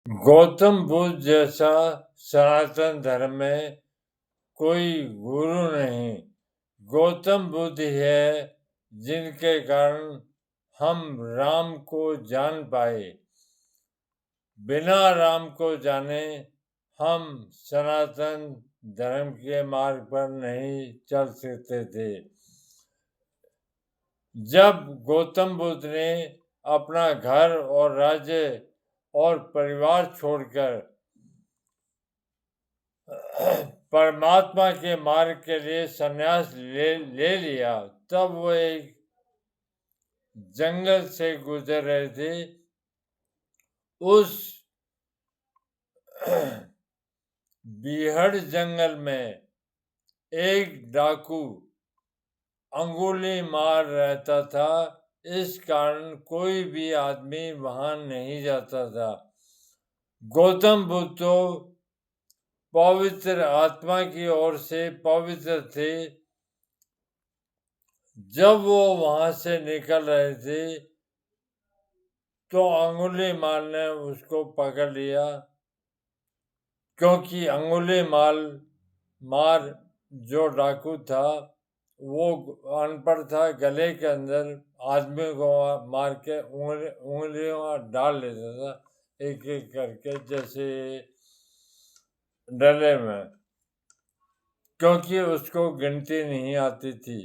गौतम बुद्ध जैसा सनातन धर्म में कोई गुरु नहीं। गौतम बुद्ध ही है जिनके कारण हम राम को जान पाए। बिना राम को जाने हम सनातन धर्म के मार्ग पर नहीं चल सकते थे। जब गौतम बुद्ध ने अपना घर और राज्य और परिवार छोड़कर परमात्मा के मार्ग के लिए संन्यास ले लिया, तब वो एक जंगल से गुजर रहे थे। उस बीहड़ जंगल में एक डाकू अंगुली मार रहता था। इस कारण कोई भी आदमी वहां नहीं जाता था। गौतम बुद्ध तो पवित्र आत्मा की ओर से पवित्र थे। जब वो वहां से निकल रहे थे तो अंगुली मार ने उसको पकड़ लिया, क्योंकि अंगुली मार जो डाकू था वो अनपढ़ था। गले के अंदर आदमी को मार के उंगलियों डाल लेता था, एक एक करके, जैसे डले में, क्योंकि उसको गिनती नहीं आती थी।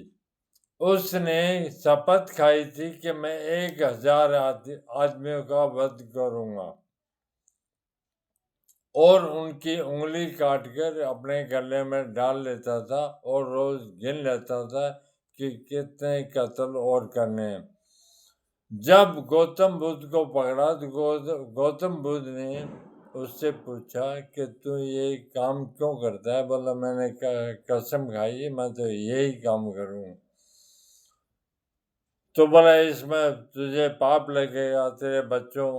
उसने शपथ खाई थी कि मैं 1000 आदमियों का वध करूंगा और उनकी उंगली काटकर अपने गले में डाल लेता था और रोज गिन लेता था कि कितने कत्ल और करने हैं। जब गौतम बुद्ध को पकड़ा तो गौतम बुद्ध ने उससे पूछा कि तू ये काम क्यों करता है? बोला, मैंने कसम खाई मैं तो यही काम करूं। तो बोला, इसमें तुझे पाप लगेगा, तेरे बच्चों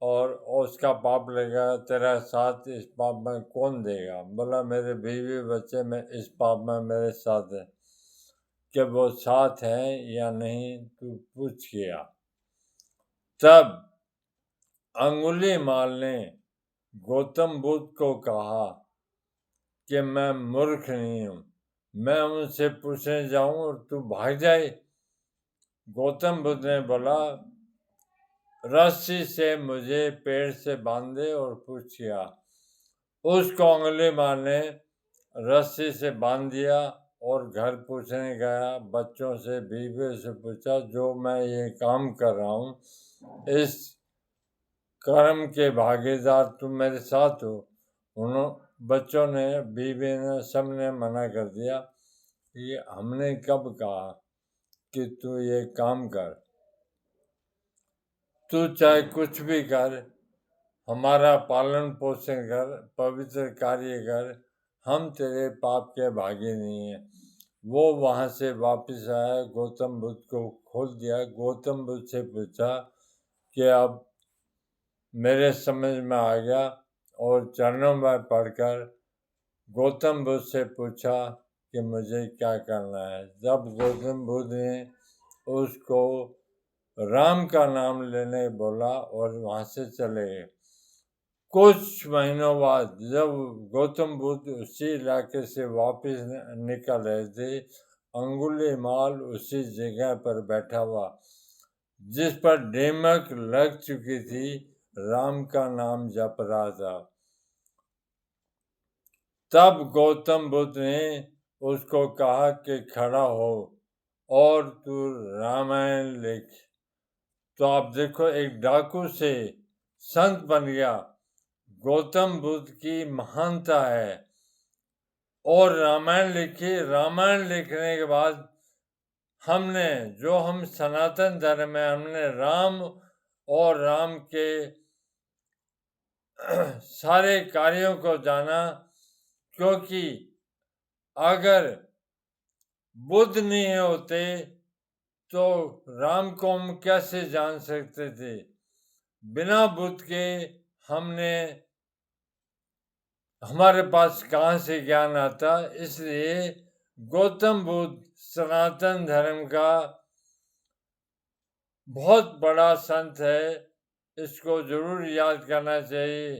और उसका पाप लगेगा, तेरा साथ इस पाप में कौन देगा? बोला, मेरे बीवी बच्चे में इस पाप में मेरे साथ है। कि वो साथ है या नहीं तू पूछ गया। तब अंगुली मार ने गौतम बुद्ध को कहा कि मैं मूर्ख नहीं हूं, मैं उनसे पूछने जाऊं और तू भाग जाए। गौतम बुद्ध ने बोला, रस्सी से मुझे पेड़ से बांधे और पूछ किया। उसको अंगुली मार ने रस्सी से बांध दिया और घर पूछने गया। बच्चों से, बीवी से पूछा, जो मैं ये काम कर रहा हूँ इस कर्म के भागीदार तुम मेरे साथ हो? बच्चों ने, बीवी ने, सबने मना कर दिया कि हमने कब कहा कि तू ये काम कर। तू चाहे कुछ भी कर, हमारा पालन पोषण कर, पवित्र कार्य कर, हम तेरे पाप के भागी नहीं हैं। वो वहां से वापस आया, गौतम बुद्ध को खोल दिया। गौतम बुद्ध से पूछा कि अब मेरे समझ में आ गया, और चरणों में पढ़कर गौतम बुद्ध से पूछा कि मुझे क्या करना है। जब गौतम बुद्ध ने उसको राम का नाम लेने बोला और वहां से चले गए। कुछ महीनों बाद जब गौतम बुद्ध उसी इलाके से वापस निकल रहे थे, अंगुली माल उसी जगह पर बैठा हुआ जिस पर दीमक लग चुकी थी, राम का नाम जप रहा था। तब गौतम बुद्ध ने उसको कहा कि खड़ा हो और तू रामायण लिख। तो आप देखो, एक डाकू से संत बन गया। गौतम बुद्ध की महानता है। और रामायण लिखी। रामायण लिखने के बाद हमने, जो हम सनातन धर्म में, हमने राम और राम के सारे कार्यों को जाना। क्योंकि अगर बुद्ध नहीं होते तो राम को हम कैसे जान सकते थे? बिना बुद्ध के हमारे पास कहाँ से ज्ञान आता? इसलिए गौतम बुद्ध सनातन धर्म का बहुत बड़ा संत है। इसको जरूर याद करना चाहिए।